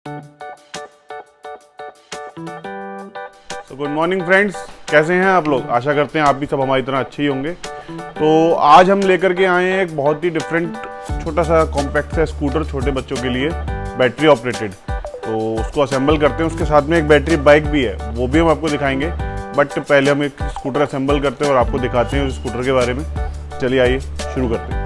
तो good morning friends, कैसे हैं आप लोग? आशा करते हैं आप भी सब हमारी तरह अच्छे ही होंगे। तो आज हम लेकर के आए हैं एक बहुत ही डिफरेंट छोटा सा कॉम्पैक्ट सा स्कूटर छोटे बच्चों के लिए, बैटरी ऑपरेटेड। तो उसको असेंबल करते हैं, उसके साथ में एक बैटरी बाइक भी है, वो भी हम आपको दिखाएंगे। बट पहले हम एक स्कूटर असेंबल करते हैं और आपको दिखाते हैं उस स्कूटर के बारे में। चलिए आइए शुरू करते हैं।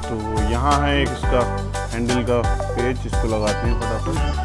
तो यहाँ है एक इसका हैंडल का पेज, इसको लगाते हैं फटाफट।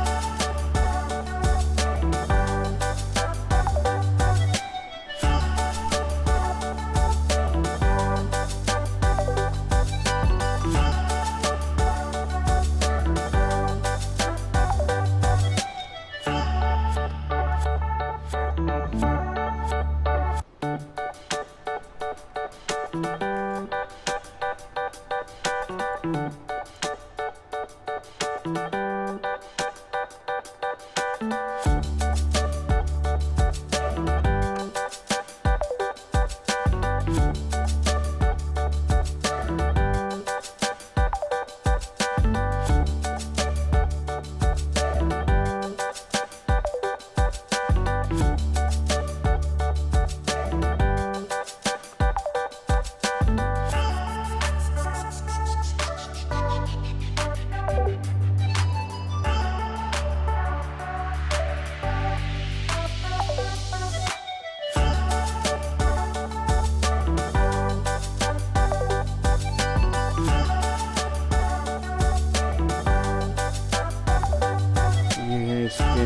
इसके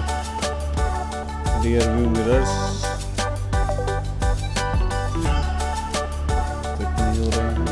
रियर व्यू मिरर्स तकनीक हो रहे हैं।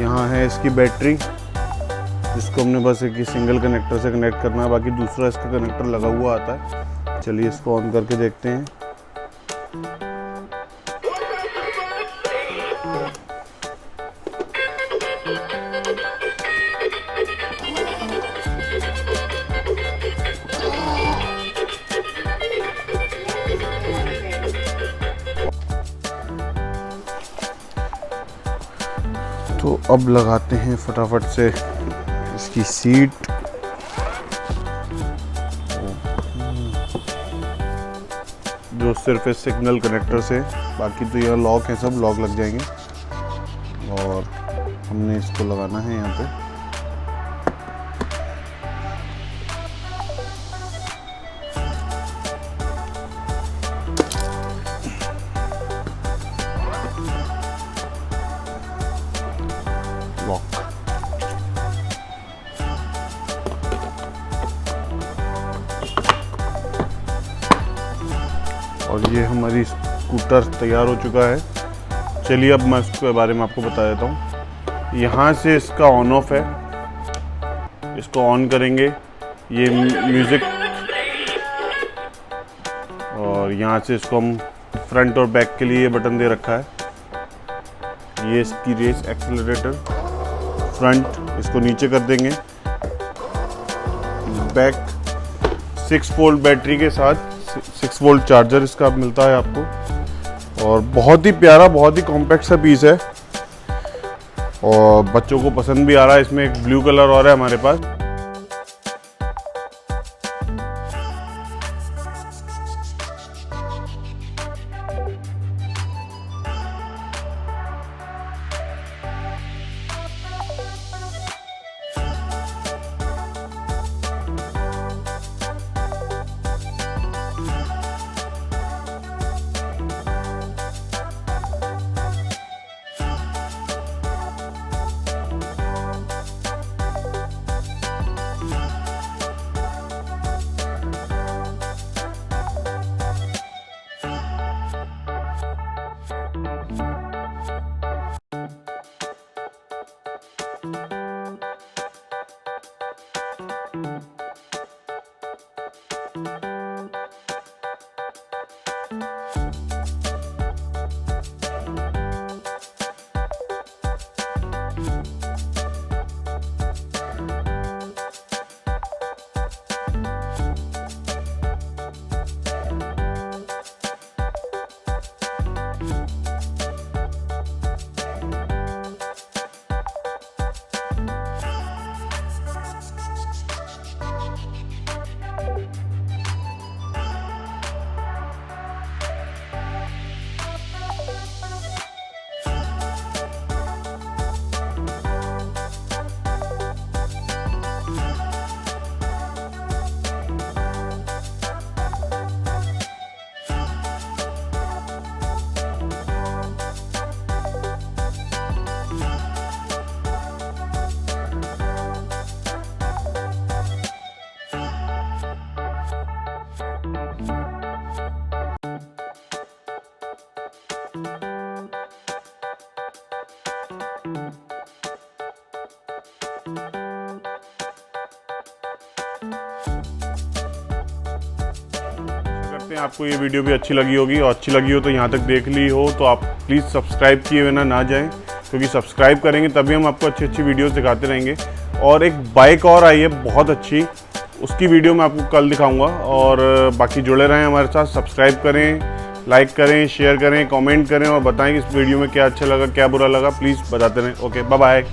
यहाँ है इसकी बैटरी, जिसको हमने बस एक सिंगल कनेक्टर से कनेक्ट करना है, बाकी दूसरा इसका कनेक्टर लगा हुआ आता है। चलिए इसको ऑन करके देखते हैं। तो अब लगाते हैं फटाफट से इसकी सीट। जो सिर्फ इस सिग्नल कनेक्टर से, बाकी तो यह लॉक है, सब लॉक लग जाएंगे। और हमने इसको लगाना है यहाँ पे। लॉक। और ये हमारी स्कूटर तैयार हो चुका है। चलिए अब मैं इसके बारे में आपको बता देता हूँ। यहाँ से इसका ऑन ऑफ है, इसको ऑन करेंगे, ये म्यूज़िक, और यहाँ से इसको हम फ्रंट और बैक के लिए बटन दे रखा है। ये इसकी रेस एक्सेलरेटर, फ्रंट इसको नीचे कर देंगे, बैक 6 वोल्ट बैटरी के साथ 6 वोल्ट चार्जर इसका मिलता है आपको। और बहुत ही प्यारा, बहुत ही कॉम्पैक्ट सा पीस है, और बच्चों को पसंद भी आ रहा है। इसमें एक ब्लू कलर और है हमारे पास। आपको ये वीडियो भी अच्छी लगी होगी, और अच्छी लगी हो तो यहाँ तक देख ली हो तो आप प्लीज़ सब्सक्राइब किए बिना ना जाएं, क्योंकि सब्सक्राइब करेंगे तभी हम आपको अच्छी अच्छी वीडियोस दिखाते रहेंगे। और एक बाइक और आई है बहुत अच्छी, उसकी वीडियो मैं आपको कल दिखाऊंगा। और बाकी जुड़े रहें हमारे साथ, सब्सक्राइब करें, लाइक करें, शेयर करें, कमेंट करें और बताएं कि इस वीडियो में क्या अच्छा लगा क्या बुरा लगा, प्लीज़ बताते रहें। Okay, bye bye.